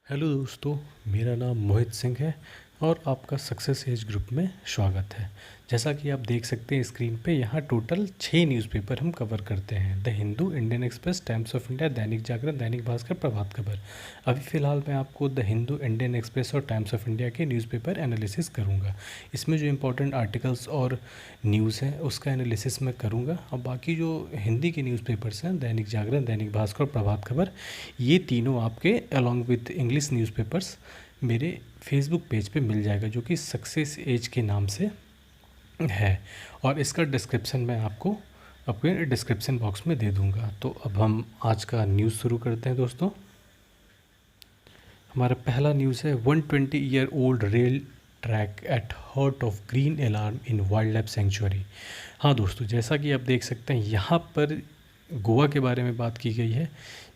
Hello दोस्तों, मेरा नाम मोहित सिंह है और आपका सक्सेस एज ग्रुप में स्वागत है। जैसा कि आप देख सकते हैं स्क्रीन पे, यहाँ टोटल 6 न्यूज़पेपर हम कवर करते हैं। The Hindu, Indian express, times of India, Dainik Jagran, Dainik Bhaskar, Prabhat Khabar. अभी फ़िलहाल मैं आपको द हिंदू, इंडियन एक्सप्रेस और टाइम्स ऑफ इंडिया के न्यूज़पेपर एनालिसिस करूँगा। इसमें जो इंपॉर्टेंट आर्टिकल्स और न्यूज़ हैं उसका एनालिसिस मैं करूँगा। और बाकी जो हिंदी के न्यूज़पेपर्स हैं, दैनिक जागरण, दैनिक भास्कर और प्रभात खबर, ये तीनों आपके अलॉन्ग विथ इंग्लिश न्यूज़पेपर्स मेरे फेसबुक पेज पे मिल जाएगा, जो कि सक्सेस एज के नाम से है। और इसका डिस्क्रिप्शन मैं आपको अपने डिस्क्रिप्शन बॉक्स में दे दूंगा। तो अब हम आज का न्यूज़ शुरू करते हैं दोस्तों। हमारा पहला न्यूज़ है 120 year old rail track at heart of green alarm in wild life sanctuary. हाँ दोस्तों, जैसा कि आप देख सकते हैं यहाँ पर गोवा के बारे में बात की गई है।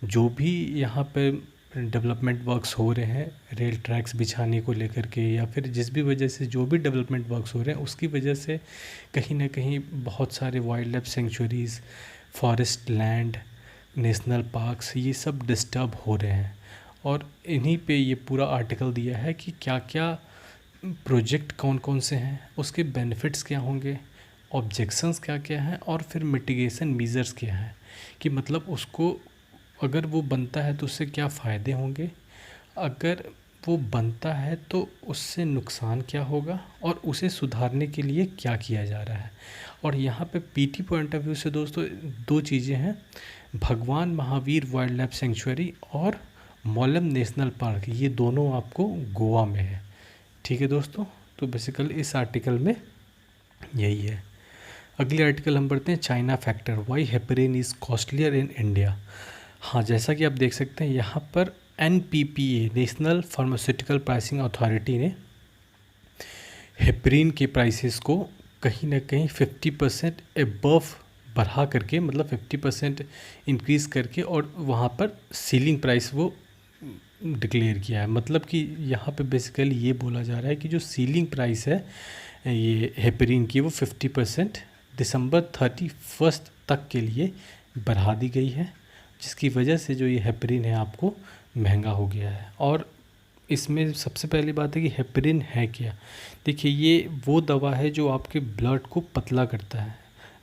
जो भी यहाँ पर डेवलपमेंट वर्क्स हो रहे हैं रेल ट्रैक्स बिछाने को लेकर के, या फिर जिस भी वजह से जो भी डेवलपमेंट वर्क्स हो रहे हैं उसकी वजह से कहीं ना कहीं बहुत सारे wild life centuries, forest land, national parks, ये सब डिस्टर्ब हो रहे हैं। और इन्हीं पे ये पूरा आर्टिकल दिया है कि क्या क्या प्रोजेक्ट कौन कौन से हैं, उसके बेनिफिट्स क्या होंगे, ऑब्जेक्शंस क्या क्या हैं, और फिर मिटिगेशन मीज़र्स क्या हैं। कि मतलब उसको अगर वो बनता है तो उससे क्या फ़ायदे होंगे, अगर वो बनता है तो उससे नुकसान क्या होगा, और उसे सुधारने के लिए क्या किया जा रहा है। और यहाँ पे पीटी पॉइंट ऑफ व्यू से दोस्तों दो चीज़ें हैं, भगवान महावीर वाइल्ड लाइफ सेंचुरी और मोलम नेशनल पार्क, ये दोनों आपको गोवा में है। ठीक है दोस्तों, तो बेसिकली इस आर्टिकल में यही है। अगले आर्टिकल हम पढ़ते हैं, China factor, why heparin is costlier in India. हाँ, जैसा कि आप देख सकते हैं यहाँ पर NPPA, national pharmaceutical pricing authority ने हेपरिन के प्राइसेस को कहीं ना कहीं 50% एबव बढ़ा करके, मतलब 50% इंक्रीज़ करके, और वहाँ पर सीलिंग प्राइस वो डिक्लेयर किया है। मतलब कि यहाँ पे बेसिकली ये बोला जा रहा है कि जो सीलिंग प्राइस है ये हेपरिन की, वो 50% दिसंबर 31 तक के लिए बढ़ा दी गई है, जिसकी वजह से जो ये हेपरिन है आपको महंगा हो गया है। और इसमें सबसे पहली बात है कि हेपरिन है क्या। देखिए, ये वो दवा है जो आपके ब्लड को पतला करता है।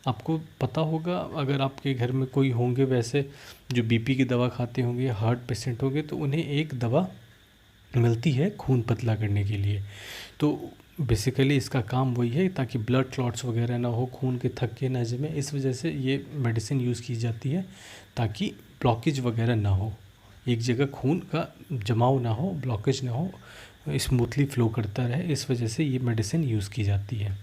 आपको पता होगा, अगर आपके घर में कोई होंगे वैसे जो बीपी की दवा खाते होंगे, हार्ट पेशेंट होंगे, तो उन्हें एक दवा मिलती है खून पतला करने के लिए। तो बेसिकली इसका काम वही है, ताकि ब्लड क्लॉट्स वगैरह ना हो, खून के थक्के ना जमे। इस वजह से ये मेडिसिन यूज़ की जाती है, ताकि ब्लॉकेज वगैरह ना हो, एक जगह खून का जमाव ना हो, ब्लॉकेज ना हो, स्मूथली फ़्लो करता रहे। इस वजह से ये मेडिसिन यूज़ की जाती है।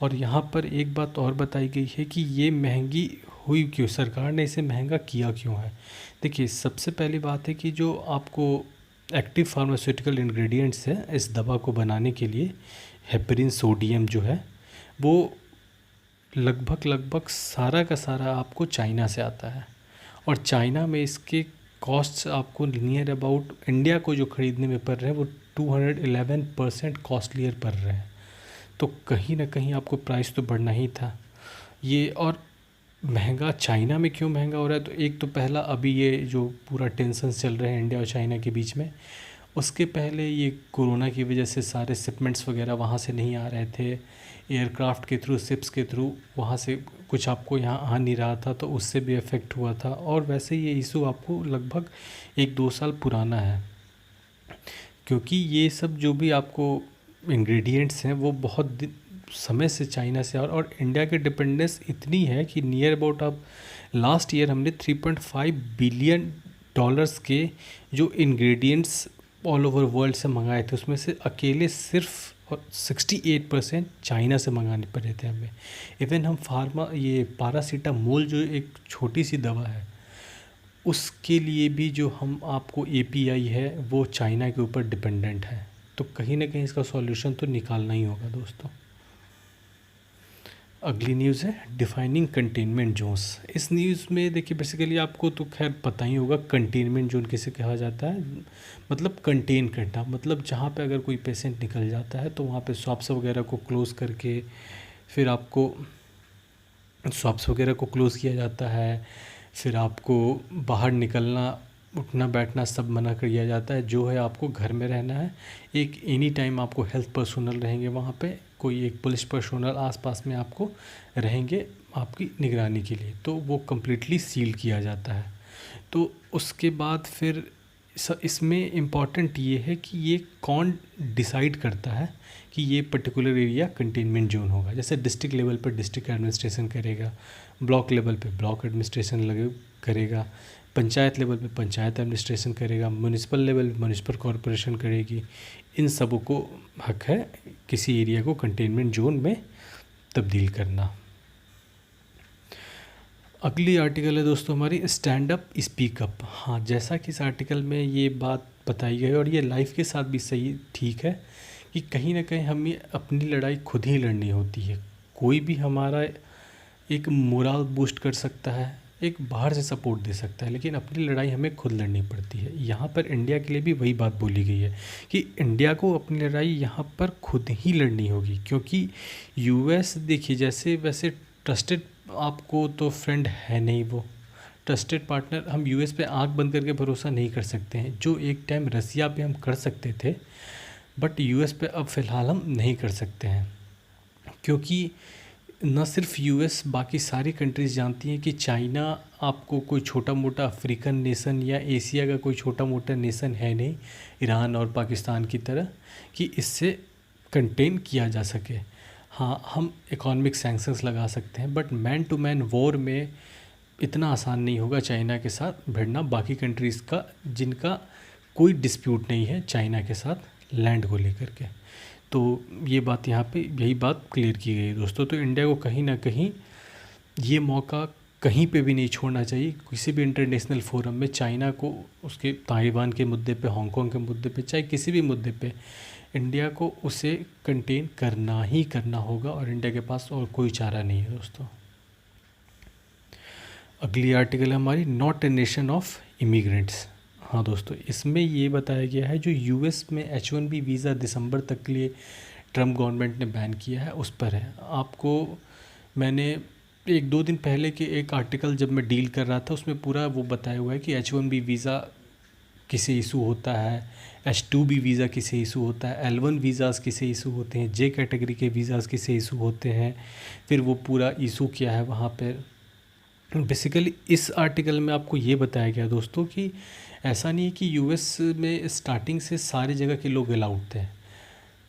और यहाँ पर एक बात और बताई गई है कि ये महंगी हुई क्यों, सरकार ने इसे महंगा किया क्यों है। देखिए, सबसे पहली बात है कि जो आपको एक्टिव फार्मास्यूटिकल इंग्रेडिएंट्स है इस दवा को बनाने के लिए, हेपरिन सोडियम जो है वो लगभग सारा का सारा आपको चाइना से आता है। और चाइना में इसके कॉस्ट्स आपको नियर अबाउट इंडिया को जो ख़रीदने में पड़ रहे हैं वो 211% कॉस्टलियर पड़ रहे हैं। तो कहीं ना कहीं आपको प्राइस तो बढ़ना ही था ये। और महंगा चाइना में क्यों महंगा हो रहा है, तो एक तो पहला, अभी ये जो पूरा टेंशन चल रहे हैं इंडिया और चाइना के बीच में, उसके पहले ये कोरोना की वजह से सारे शिपमेंट्स वगैरह वहाँ से नहीं आ रहे थे, एयरक्राफ्ट के थ्रू, शिप्स के थ्रू वहाँ से कुछ आपको यहाँ आ नहीं रहा था, तो उससे भी इफ़ेक्ट हुआ था। और वैसे ये इशू आपको लगभग 1-2 साल पुराना है, क्योंकि ये सब जो भी आपको इंग्रेडिएंट्स हैं वो बहुत समय से चाइना से और इंडिया की डिपेंडेंस इतनी है कि नियर अबाउट अब लास्ट ईयर हमने $3.5 बिलियन के जो इंग्रेडिएंट्स ऑल ओवर वर्ल्ड से मंगाए थे, उसमें से अकेले सिर्फ 68% चाइना से मंगाने पड़े थे हमें। इवन हम ये पैरासीटामोल जो एक छोटी सी दवा है, उसके लिए भी जो हम आपको API है वो चाइना के ऊपर डिपेंडेंट है। तो कहीं ना कहीं इसका सॉल्यूशन तो निकालना ही होगा दोस्तों। अगली न्यूज़ है डिफाइनिंग कंटेनमेंट जोन्स। इस न्यूज़ में देखिए, बेसिकली आपको तो खैर पता ही होगा कंटेनमेंट जोन किसे कहा जाता है। मतलब कंटेन करना, मतलब जहाँ पे अगर कोई पेशेंट निकल जाता है तो वहाँ पे शॉप्स वगैरह को क्लोज़ करके, फिर आपको शॉप्स वगैरह को क्लोज़ किया जाता है, फिर आपको बाहर निकलना उठना बैठना सब मना कर दिया जाता है। जो है आपको घर में रहना है। एक एनी टाइम आपको हेल्थ पर्सोनल रहेंगे वहाँ पे, कोई एक पुलिस पर्सोनल आसपास में आपको रहेंगे आपकी निगरानी के लिए। तो वो कम्प्लीटली सील किया जाता है। तो उसके बाद फिर इसमें इम्पॉर्टेंट ये है कि ये कौन डिसाइड करता है कि ये पर्टिकुलर एरिया कंटेनमेंट जोन होगा। जैसे डिस्ट्रिक्ट लेवल पर डिस्ट्रिक्ट एडमिनिस्ट्रेशन करेगा, ब्लॉक लेवल पे ब्लॉक एडमिनिस्ट्रेशन लगे करेगा, पंचायत लेवल पे पंचायत एडमिनिस्ट्रेशन करेगा, म्यूनिसिपल लेवल म्यूनिसिपल कॉरपोरेशन करेगी। इन सबों को हक है किसी एरिया को कंटेनमेंट जोन में तब्दील करना। अगली आर्टिकल है दोस्तों हमारी स्टैंड अप स्पीक अप। हाँ, जैसा कि इस आर्टिकल में ये बात बताई गई है और ये लाइफ के साथ भी सही ठीक है कि कहीं ना कहीं हमें अपनी लड़ाई खुद ही लड़नी होती है। कोई भी हमारा एक मोरल बूस्ट कर सकता है, एक बाहर से सपोर्ट दे सकता है, लेकिन अपनी लड़ाई हमें खुद लड़नी पड़ती है। यहाँ पर इंडिया के लिए भी वही बात बोली गई है कि इंडिया को अपनी लड़ाई यहाँ पर खुद ही लड़नी होगी, क्योंकि यूएस देखिए जैसे वैसे ट्रस्टेड आपको तो फ्रेंड है नहीं, वो ट्रस्टेड पार्टनर। हम यूएस पे आंख बंद करके भरोसा नहीं कर सकते हैं, जो एक टाइम रसिया पे हम कर सकते थे, बट यूएस पे अब फ़िलहाल हम नहीं कर सकते हैं। क्योंकि न सिर्फ यूएस, बाकी सारी कंट्रीज़ जानती हैं कि चाइना आपको कोई छोटा मोटा अफ्रीकन नेशन या एशिया का कोई छोटा मोटा नेशन है नहीं, ईरान और पाकिस्तान की तरह, कि इससे कंटेन किया जा सके। हाँ, हम इकोनॉमिक सैंक्शंस लगा सकते हैं, but man to man war में इतना आसान नहीं होगा चाइना के साथ भिड़ना, बाकी कंट्रीज़ का जिनका कोई डिस्प्यूट नहीं है चाइना के साथ लैंड को लेकर के। तो ये बात यहाँ पे यही बात क्लियर की गई है दोस्तों। तो इंडिया को कहीं ना कहीं ये मौका कहीं पे भी नहीं छोड़ना चाहिए, किसी भी इंटरनेशनल फोरम में चाइना को उसके ताइवान के मुद्दे पे, हांगकांग के मुद्दे पे, चाहे किसी भी मुद्दे पे इंडिया को उसे कंटेन करना ही करना होगा, और इंडिया के पास और कोई चारा नहीं है दोस्तों। अगली आर्टिकल है हमारी not a nation of immigrants. हाँ दोस्तों, इसमें ये बताया गया है जो यूएस में H1B वीज़ा दिसंबर तक के लिए ट्रम्प गवर्नमेंट ने बैन किया है उस पर है। आपको मैंने एक दो दिन पहले के एक आर्टिकल जब मैं डील कर रहा था उसमें पूरा वो बताया हुआ है कि H1B वीज़ा किसे इशू होता है, H2B वीज़ा किसे इशू होता है, L1 वीज़ाज़ किसे इशू होते हैं, J कैटेगरी के वीज़ाज़ किसे इशू होते हैं, फिर वो पूरा इशू क्या है वहाँ पर। बेसिकली इस आर्टिकल में आपको ये बताया गया दोस्तों कि ऐसा नहीं है कि यूएस में स्टार्टिंग से सारी जगह के लोग अलाउड थे।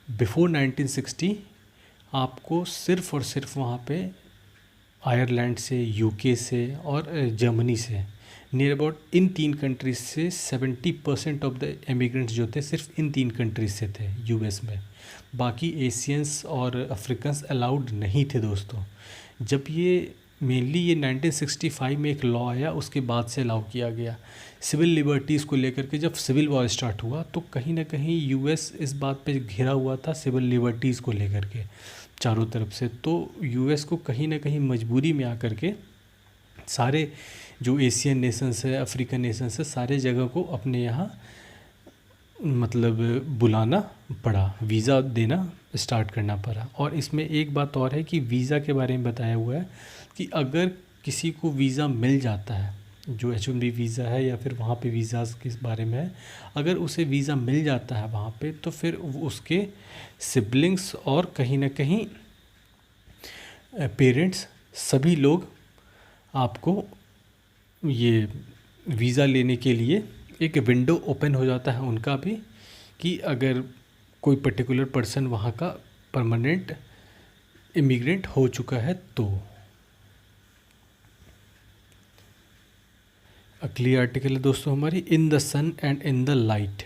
बिफोर 1960 आपको सिर्फ़ और सिर्फ वहाँ पे आयरलैंड से, यूके से और जर्मनी से, नियर अबाउट इन 3 कंट्रीज से 70% ऑफ द इमिग्रेंट्स जो थे सिर्फ इन 3 कंट्रीज से थे यूएस में। बाकी एशियंस और अफ्रीकन्स अलाउड नहीं थे दोस्तों। जब ये मेनली ये 1965 में एक लॉ आया, उसके बाद से अलाउ किया गया। सिविल लिबर्टीज़ को लेकर के जब सिविल वॉर स्टार्ट हुआ तो कहीं ना कहीं यूएस इस बात पे घिरा हुआ था सिविल लिबर्टीज़ को लेकर के चारों तरफ से। तो यूएस को कहीं ना कहीं मजबूरी में आकर के सारे जो एशियन नेशंस है, अफ्रीकन नेशंस है, सारे जगह को अपने यहाँ मतलब बुलाना पड़ा, वीज़ा देना स्टार्ट करना पड़ा। और इसमें एक बात और है कि वीज़ा के बारे में बताया हुआ है कि अगर किसी को वीज़ा मिल जाता है, जो H1B वीज़ा है या फिर वहाँ पे वीज़ाज़ के बारे में है, अगर उसे वीज़ा मिल जाता है वहाँ पे तो फिर उसके सिबलिंग्स और कहीं ना कहीं पेरेंट्स सभी लोग आपको ये वीज़ा लेने के लिए एक विंडो ओपन हो जाता है उनका भी, कि अगर कोई पर्टिकुलर पर्सन वहाँ का परमानेंट इमिग्रेंट हो चुका है तो। अगली आर्टिकल है दोस्तों हमारी in the sun and in the light.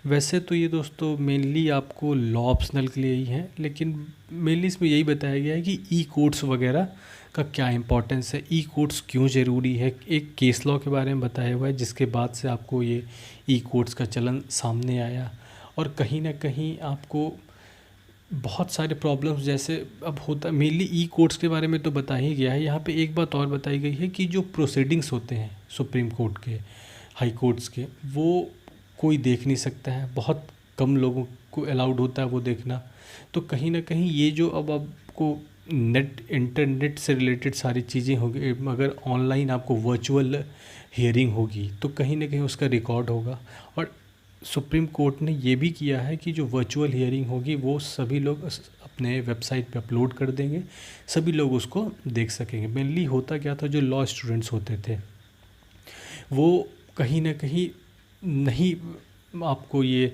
वैसे तो ये दोस्तों मेनली आपको लॉ ऑप्शनल के लिए ही है, लेकिन मेनली इसमें यही बताया गया है कि ई कोर्ट्स वगैरह का क्या इंपॉर्टेंस है, ई कोर्ट्स क्यों ज़रूरी है। एक केस लॉ के बारे में बताया हुआ है जिसके बाद से आपको ये ई कोर्ट्स का चलन सामने आया। और कहीं ना कहीं आपको बहुत सारे प्रॉब्लम्स जैसे अब होता, मेनली ई कोर्ट्स के बारे में तो बता ही गया है। यहाँ पे एक बात और बताई गई है कि जो प्रोसीडिंग्स होते हैं सुप्रीम कोर्ट के, हाई कोर्ट्स के, वो कोई देख नहीं सकता है, बहुत कम लोगों को अलाउड होता है वो देखना। तो कहीं ना कहीं ये जो अब आपको इंटरनेट से रिलेटेड सारी चीज़ें होगी। अगर ऑनलाइन आपको वर्चुअल हियरिंग होगी तो कहीं ना कहीं उसका रिकॉर्ड होगा। और सुप्रीम कोर्ट ने ये भी किया है कि जो वर्चुअल हियरिंग होगी वो सभी लोग अपने वेबसाइट पे अपलोड कर देंगे, सभी लोग उसको देख सकेंगे। मेनली होता क्या था, जो लॉ स्टूडेंट्स होते थे वो कहीं ना कहीं नहीं, आपको ये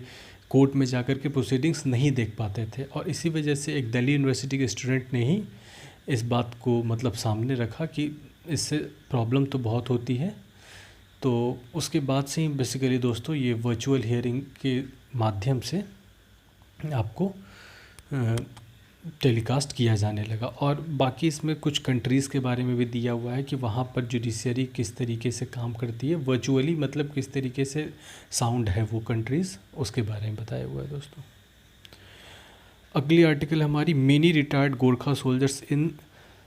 कोर्ट में जाकर के प्रोसीडिंग्स नहीं देख पाते थे, और इसी वजह से एक दिल्ली यूनिवर्सिटी के स्टूडेंट ने ही इस बात को मतलब सामने रखा कि इससे प्रॉब्लम तो बहुत होती है। तो उसके बाद से ही बेसिकली दोस्तों ये वर्चुअल हियरिंग के माध्यम से आपको टेलीकास्ट किया जाने लगा। और बाकी इसमें कुछ कंट्रीज़ के बारे में भी दिया हुआ है कि वहाँ पर जुडिशरी किस तरीके से काम करती है वर्चुअली, मतलब किस तरीके से साउंड है वो कंट्रीज़, उसके बारे में बताया हुआ है दोस्तों। अगली आर्टिकल हमारी, many retired Gorkha soldiers in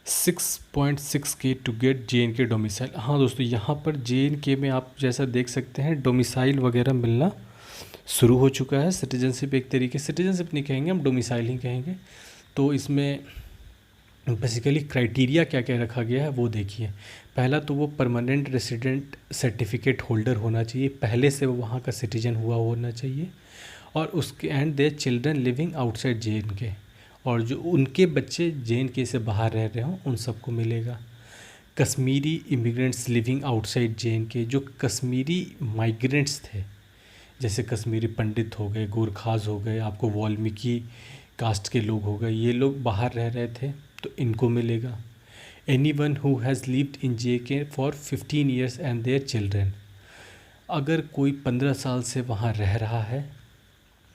6.6K to get JNK domicile. हाँ दोस्तों, यहाँ पर JNK में आप जैसा देख सकते हैं डोमिसाइल वगैरह मिलना शुरू हो चुका है। सिटीजनशिप, एक तरीके सिटीजनशिप नहीं कहेंगे हम, डोमिसाइल ही कहेंगे। तो इसमें बेसिकली क्राइटेरिया क्या क्या रखा गया है वो देखिए। पहला तो वो परमानेंट रेसिडेंट सर्टिफिकेट होल्डर होना चाहिए, पहले से वो वहाँ का सिटीजन हुआ होना चाहिए। और उसके and their children living outside JNK, और जो उनके बच्चे JNK से बाहर रह रहे हों उन सबको मिलेगा। Kashmiri immigrants living outside JNK, जो कश्मीरी माइग्रेंट्स थे, जैसे कश्मीरी पंडित हो गए, गोरखाज हो गए, आपको वाल्मीकि कास्ट के लोग हो गए, ये लोग बाहर रह रहे थे तो इनको मिलेगा। Anyone who has lived in JK for 15 years and their children, अगर कोई 15 साल से वहाँ रह रहा है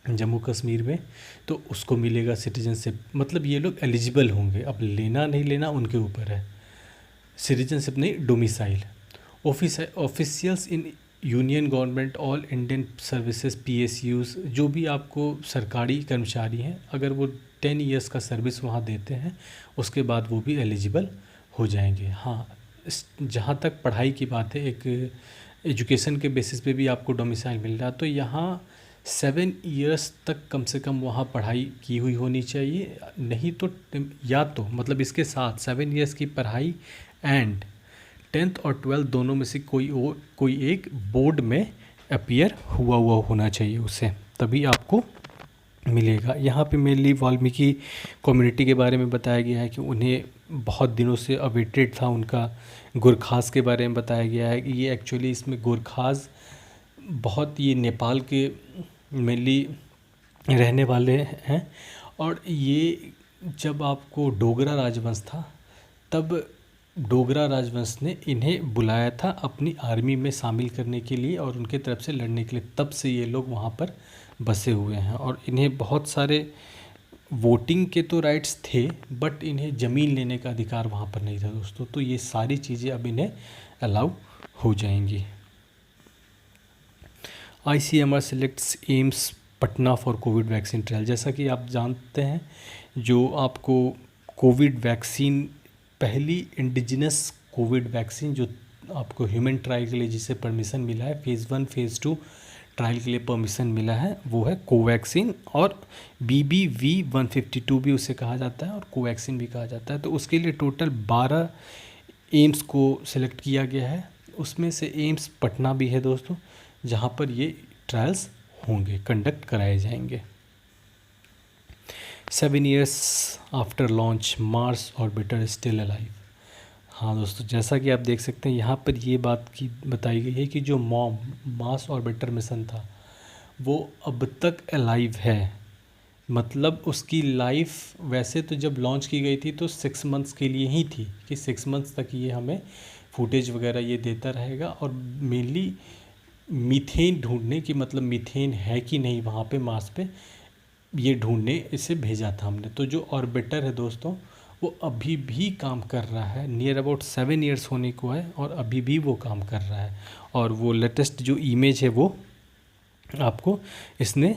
जम्मू कश्मीर में तो उसको मिलेगा सिटीजनशिप। मतलब ये लोग एलिजिबल होंगे, अब लेना नहीं लेना उनके ऊपर है। सिटीजनशिप नहीं, domicile. Officials in union government all Indian services PSUs, जो भी आपको सरकारी कर्मचारी हैं अगर वो 10 ईयर्स का सर्विस वहाँ देते हैं उसके बाद वो भी एलिजिबल हो जाएंगे। हाँ, जहाँ तक पढ़ाई की बात है, एक एजुकेशन के बेसिस पे भी आपको डोमिसाइल मिल रहा है, तो यहाँ 7 ईयर्स तक कम से कम वहाँ पढ़ाई की हुई होनी चाहिए। नहीं तो या तो मतलब इसके साथ 7 ईयर्स की पढ़ाई एंड 10th और 12th दोनों में से कोई एक बोर्ड में अपीयर हुआ होना चाहिए उसे, तभी आपको मिलेगा। यहाँ पे मेनली वाल्मीकि कम्युनिटी के बारे में बताया गया है कि उन्हें बहुत दिनों से अवेटेड था उनका। गोरखास के बारे में बताया गया है कि ये एक्चुअली इसमें गोरखास बहुत, ये नेपाल के मेनली रहने वाले हैं। और ये जब आपको डोगरा राजवंश था तब डोगरा राजवंश ने इन्हें बुलाया था अपनी आर्मी में शामिल करने के लिए और उनके तरफ से लड़ने के लिए, तब से ये लोग वहाँ पर बसे हुए हैं। और इन्हें बहुत सारे वोटिंग के तो राइट्स थे बट इन्हें ज़मीन लेने का अधिकार वहाँ पर नहीं था दोस्तों। तो ये सारी चीज़ें अब इन्हें अलाउ हो जाएंगी। ICMR selects AIIMS Patna for Covid vaccine trial. जैसा कि आप जानते हैं, जो आपको कोविड वैक्सीन, पहली इंडिजिनस कोविड वैक्सीन जो आपको ह्यूमन ट्रायल के लिए जिसे परमिशन मिला है, फेज़ 1 फेज़ 2 ट्रायल के लिए परमिशन मिला है, वो है कोवैक्सीन। और BBV-152 भी उसे कहा जाता है और कोवैक्सीन भी कहा जाता है। तो उसके लिए टोटल 12 एम्स को सिलेक्ट किया गया है, उसमें से एम्स पटना भी है दोस्तों, जहाँ पर ये ट्रायल्स होंगे, कंडक्ट कराए जाएंगे। 7 years after launch, Mars orbiter still alive. हाँ दोस्तों, जैसा कि आप देख सकते हैं यहाँ पर ये बात की बताई गई है कि जो मार्स ऑर्बिटर मिशन था वो अब तक अलाइव है। मतलब उसकी लाइफ वैसे तो जब लॉन्च की गई थी तो 6 मंथ्स के लिए ही थी कि 6 मंथ्स तक ये हमें फुटेज वगैरह ये देता रहेगा, और मेनली मीथेन ढूंढने की, मतलब मीथेन है कि नहीं वहाँ पे मार्स पे, ये ढूंढने इसे भेजा था हमने। तो जो ऑर्बिटर है दोस्तों वो अभी भी काम कर रहा है, नियर अबाउट 7 ईयर्स होने को है और अभी भी वो काम कर रहा है। और वो लेटेस्ट जो इमेज है वो आपको इसने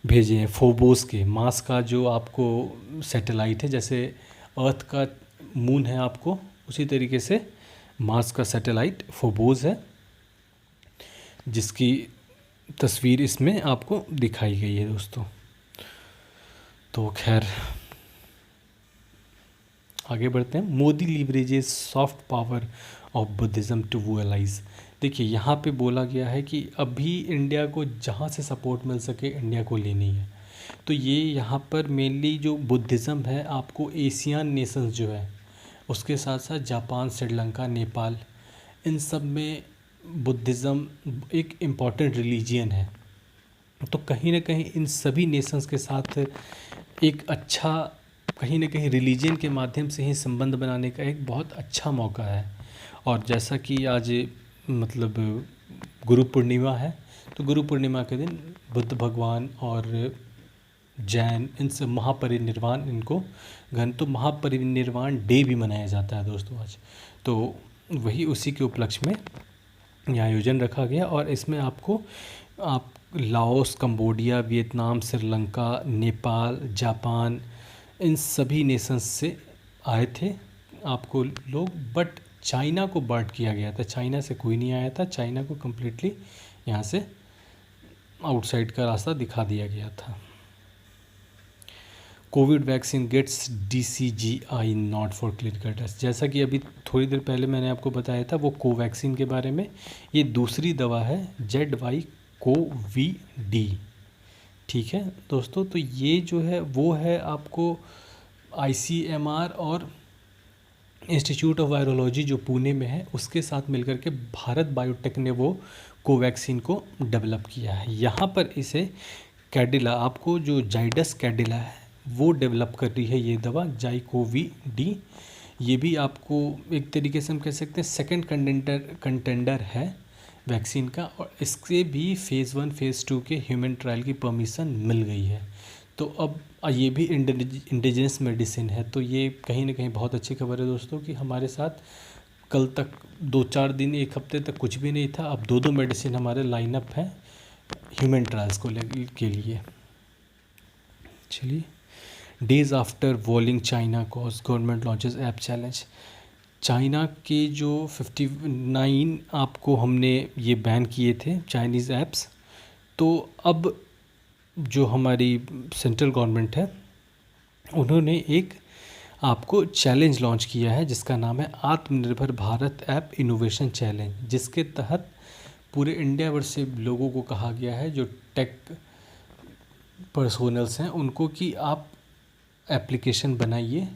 भेजे हैं फोबोस के, मार्स का जो आपको सैटेलाइट है, जैसे अर्थ का मून है आपको उसी तरीके से मार्स का सैटेलाइट फोबोस है, जिसकी तस्वीर इसमें आपको दिखाई गई है दोस्तों। तो खैर आगे बढ़ते हैं। Modi leverages soft power of Buddhism to woo allies. देखिए यहाँ पे बोला गया है कि अभी इंडिया को जहाँ से सपोर्ट मिल सके इंडिया को लेनी है। तो ये यहाँ पर मेनली जो बुद्धिज़्म है आपको एशियन नेशंस जो है उसके साथ साथ जापान, श्रीलंका, नेपाल, इन सब में बुद्धिज़्म एक इम्पॉर्टेंट रिलीजियन है। तो कहीं ना कहीं इन सभी नेशंस के साथ एक अच्छा, कहीं ना कहीं रिलीजन के माध्यम से ही संबंध बनाने का एक बहुत अच्छा मौका है। और जैसा कि आज मतलब गुरु पूर्णिमा है, तो गुरु पूर्णिमा के दिन बुद्ध भगवान और जैन इन सब महापरिनिर्वाण, इनको तो महापरिनिर्वाण डे भी मनाया जाता है दोस्तों आज। तो वही उसी के उपलक्ष्य में यह आयोजन रखा गया। और इसमें आपको आप Laos, Cambodia, Vietnam, Sri Lanka, Nepal, Japan, इन सभी नेशंस से आए थे आपको लोग। बट चाइना को बर्ट किया गया था, चाइना से कोई नहीं आया था। चाइना को कम्प्लीटली यहाँ से आउटसाइड का रास्ता दिखा दिया गया था। Covid vaccine gets DCGI not for clinical test. जैसा कि अभी थोड़ी देर पहले मैंने आपको बताया था वो कोवैक्सीन के बारे में। ये दूसरी दवा है ZY-COVID। ठीक है दोस्तों, तो ये जो है वो है आपको ICMR और इंस्टीट्यूट ऑफ वायरोलॉजी जो पुणे में है उसके साथ मिलकर के भारत बायोटेक ने वो कोवैक्सीन को डेवलप किया है। यहाँ पर इसे कैडिला, आपको जो जाइडस कैडिला है वो डेवलप कर रही है ये दवा ZY-COVID। ये भी आपको एक तरीके से हम कह सकते हैं सेकंड कंटेंडर है वैक्सीन का, और इसके भी फ़ेज़ 1 फ़ेज़ 2 के ह्यूमन ट्रायल की परमिशन मिल गई है। तो अब ये भी इंडिजिनस मेडिसिन है, तो ये कहीं ना कहीं बहुत अच्छी खबर है दोस्तों कि हमारे साथ कल तक 2-4 दिन, एक हफ्ते तक कुछ भी नहीं था, अब 2 मेडिसिन हमारे लाइनअप हैं ह्यूमन ट्रायल्स को के लिए। चलिए, days after walling China cause government launches app challenge. China के जो 59 आपको हमने ये बैन किए थे चाइनीज़ ऐप्स, तो अब जो हमारी सेंट्रल गवर्नमेंट है उन्होंने एक आपको चैलेंज लॉन्च किया है जिसका नाम है आत्मनिर्भर भारत ऐप इनोवेशन चैलेंज, जिसके तहत पूरे इंडिया भर से लोगों को कहा गया है जो टेक पर्सोनल्स हैं उनको कि आप एप्लीकेशन बनाइए।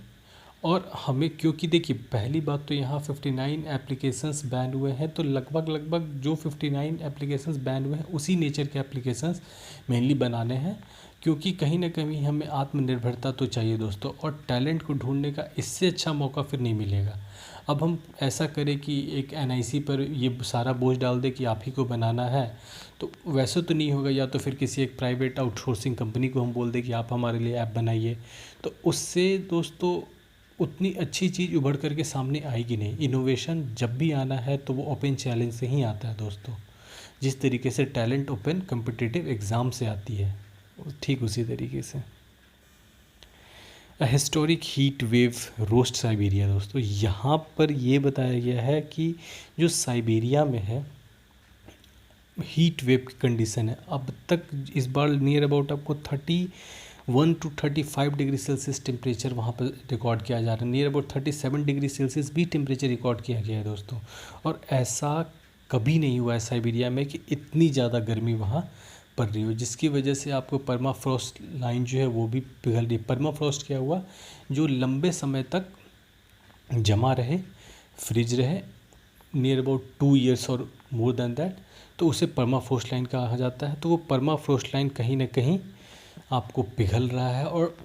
और हमें, क्योंकि देखिए पहली बात तो यहाँ 59 एप्लीकेशंस बैन हुए हैं, तो लगभग जो 59 एप्लीकेशंस बैन हुए हैं उसी नेचर के एप्लीकेशंस मेनली बनाने हैं, क्योंकि कहीं ना कहीं हमें आत्मनिर्भरता तो चाहिए दोस्तों, और टैलेंट को ढूंढने का इससे अच्छा मौका फिर नहीं मिलेगा। अब हम ऐसा करें कि एक NIC पर ये सारा बोझ डाल दे कि आप ही को बनाना है, तो वैसे तो नहीं होगा। या तो फिर किसी एक प्राइवेट आउटसोर्सिंग कंपनी को हम बोल दें कि आप हमारे लिए ऐप बनाइए, तो उससे दोस्तों उतनी अच्छी चीज़ उभर करके सामने आएगी नहीं। इनोवेशन जब भी आना है तो वो ओपन चैलेंज से ही आता है दोस्तों। जिस तरीके से टैलेंट ओपन कम्पिटिटिव एग्ज़ाम से आती है, ठीक उसी तरीके से। Historic heat wave roast Siberia. दोस्तों यहाँ पर ये बताया गया है कि जो साइबेरिया में है हीट वेव की कंडीशन है, अब तक इस बार नियर अबाउट आपको 31 to 35 डिग्री सेल्सियस टेम्परेचर वहाँ पर रिकॉर्ड किया जा रहा है। नियर अबाउट 37 डिग्री सेल्सियस भी टेम्परेचर रिकॉर्ड किया गया है दोस्तों। और ऐसा कभी नहीं हुआ है साइबेरिया में कि इतनी ज़्यादा गर्मी वहाँ पड़ रही हो, जिसकी वजह से आपको परमाफ्रॉस्ट लाइन जो है वो भी पिघल रही है। परमाफ्रॉस्ट क्या हुआ, जो लंबे समय तक जमा रहे, फ्रिज रहे, नियर अबाउट 2 years और मोर देन दैट, तो उसे परमाफ्रॉस्ट लाइन कहा जाता है। तो वो परमाफ्रॉस्ट लाइन कहीं ना कहीं आपको पिघल रहा है। और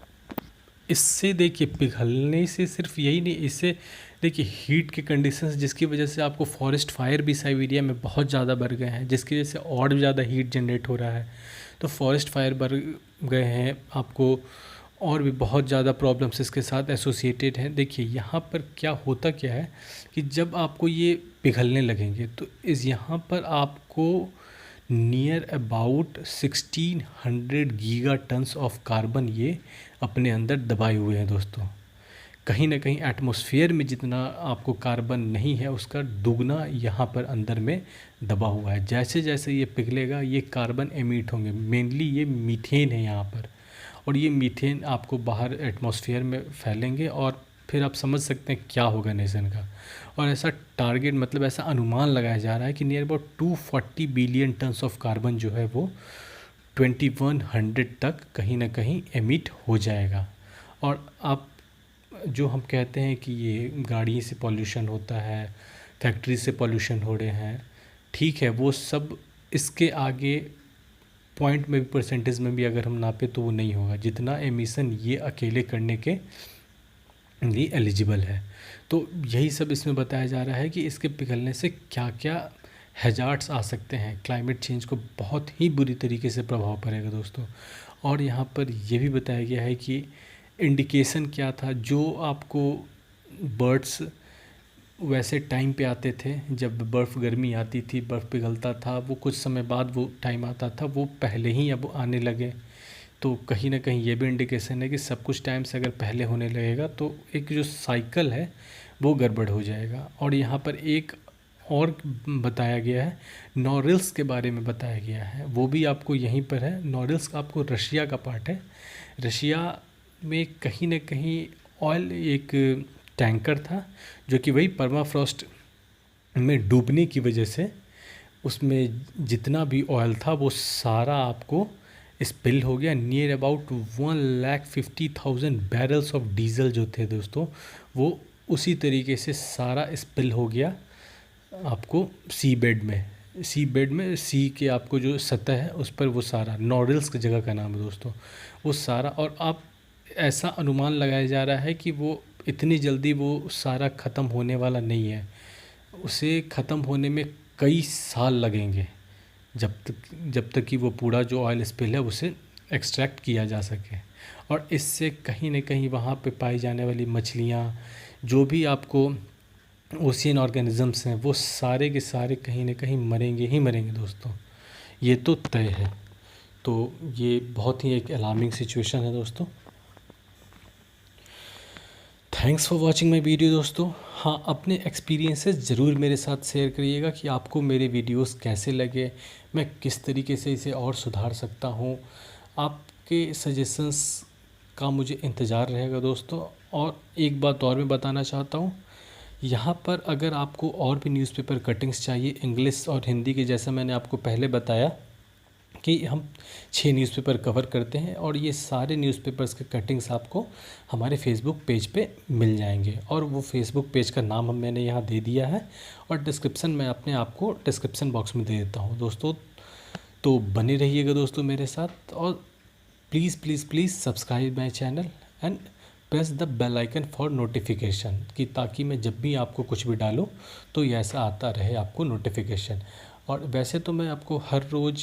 इससे देखिए पिघलने से सिर्फ यही नहीं, इससे देखिए हीट के कंडीशंस जिसकी वजह से आपको फॉरेस्ट फायर भी साइबेरिया में बहुत ज़्यादा बढ़ गए हैं, जिसकी वजह से और भी ज़्यादा हीट जनरेट हो रहा है। तो फॉरेस्ट फायर बढ़ गए हैं, आपको और भी बहुत ज़्यादा प्रॉब्लम्स इसके साथ एसोसिएटेड हैं। देखिए यहाँ पर क्या होता क्या है कि जब आपको ये पिघलने लगेंगे तो इस यहाँ पर आपको near about 1600 giga tons of carbon ये अपने अंदर दबाए हुए हैं दोस्तों। कहीं ना कहीं एटमॉस्फेयर में जितना आपको कार्बन नहीं है उसका दुगना यहाँ पर अंदर में दबा हुआ है। जैसे जैसे ये पिघलेगा ये कार्बन एमिट होंगे, मेनली ये मीथेन है यहाँ पर, और ये मीथेन आपको बाहर एटमॉस्फेयर में फैलेंगे और फिर आप समझ सकते हैं क्या होगा नेशन का। और ऐसा टारगेट मतलब ऐसा अनुमान लगाया जा रहा है कि near about 240 billion tons of carbon जो है वो 2100 तक कहीं ना कहीं एमिट हो जाएगा। और आप जो हम कहते हैं कि ये गाड़ी से पॉल्यूशन होता है, फैक्ट्री से पॉल्यूशन हो रहे हैं, ठीक है, वो सब इसके आगे पॉइंट में भी परसेंटेज में भी अगर हम नापे तो वो नहीं होगा जितना एमिशन ये अकेले करने के लिए एलिजिबल है। तो यही सब इसमें बताया जा रहा है कि इसके पिघलने से क्या क्या हैजार्ड्स आ सकते हैं, क्लाइमेट चेंज को बहुत ही बुरी तरीके से प्रभाव पड़ेगा दोस्तों। और यहाँ पर ये भी बताया गया है कि इंडिकेशन क्या था, जो आपको बर्ड्स वैसे टाइम पे आते थे जब बर्फ़ गर्मी आती थी, बर्फ़ पिघलता था, वो कुछ समय बाद वो टाइम आता था, वो पहले ही अब आने लगे। तो कहीं ना कहीं ये भी इंडिकेशन है कि सब कुछ टाइम से अगर पहले होने लगेगा तो एक जो साइकिल है वो गड़बड़ हो जाएगा। और यहाँ पर एक और बताया गया है, नॉरिल्स के बारे में बताया गया है, वो भी आपको यहीं पर है। नॉरिल्स आपको रशिया का पार्ट है। रशिया में कहीं ना कहीं ऑयल एक टैंकर था जो कि वही परमाफ्रॉस्ट में डूबने की वजह से उसमें जितना भी ऑयल था वो सारा आपको स्पिल हो गया। Near about 1,50,000 barrels of diesel जो थे दोस्तों, वो उसी तरीके से सारा स्पिल हो गया आपको सी बेड में सी के आपको जो सतह है उस पर वो सारा, नॉरिल्स की जगह का नाम है दोस्तों, वो सारा। और आप ऐसा अनुमान लगाया जा रहा है कि वो इतनी जल्दी वो सारा ख़त्म होने वाला नहीं है, उसे ख़त्म होने में कई साल लगेंगे जब तक कि वो पूरा जो ऑयल स्पिल है उसे एक्सट्रैक्ट किया जा सके। और इससे कहीं ना कहीं वहाँ पे पाई जाने वाली मछलियाँ, जो भी आपको ओशियन ऑर्गेनिजम्स हैं, वो सारे के सारे कहीं ना कहीं मरेंगे ही मरेंगे दोस्तों, ये तो तय है। तो ये बहुत ही एक अलार्मिंग सिचुएशन है दोस्तों। Thanks for watching my video दोस्तों। हाँ, अपने एक्सपीरियंसेस ज़रूर मेरे साथ शेयर करिएगा कि आपको मेरे वीडियोस कैसे लगे, मैं किस तरीके से इसे और सुधार सकता हूँ। आपके सजेशंस का मुझे इंतज़ार रहेगा दोस्तों। और एक बात और मैं बताना चाहता हूँ, यहाँ पर अगर आपको और भी न्यूज़पेपर कटिंग्स चाहिए इंग्लिश और हिंदी के, जैसा मैंने आपको पहले बताया कि हम 6 न्यूज़पेपर कवर करते हैं, और ये सारे न्यूज़पेपर्स के कटिंग्स आपको हमारे फेसबुक पेज पे मिल जाएंगे। और वो फेसबुक पेज का नाम मैंने यहाँ दे दिया है, और डिस्क्रिप्शन में अपने आपको डिस्क्रिप्शन बॉक्स में दे देता हूँ दोस्तों। तो बने रहिएगा दोस्तों मेरे साथ, और please please please subscribe my channel and press the bell icon for notification, कि ताकि मैं जब भी आपको कुछ भी डालूँ तो ये ऐसा आता रहे आपको नोटिफिकेशन। और वैसे तो मैं आपको हर रोज़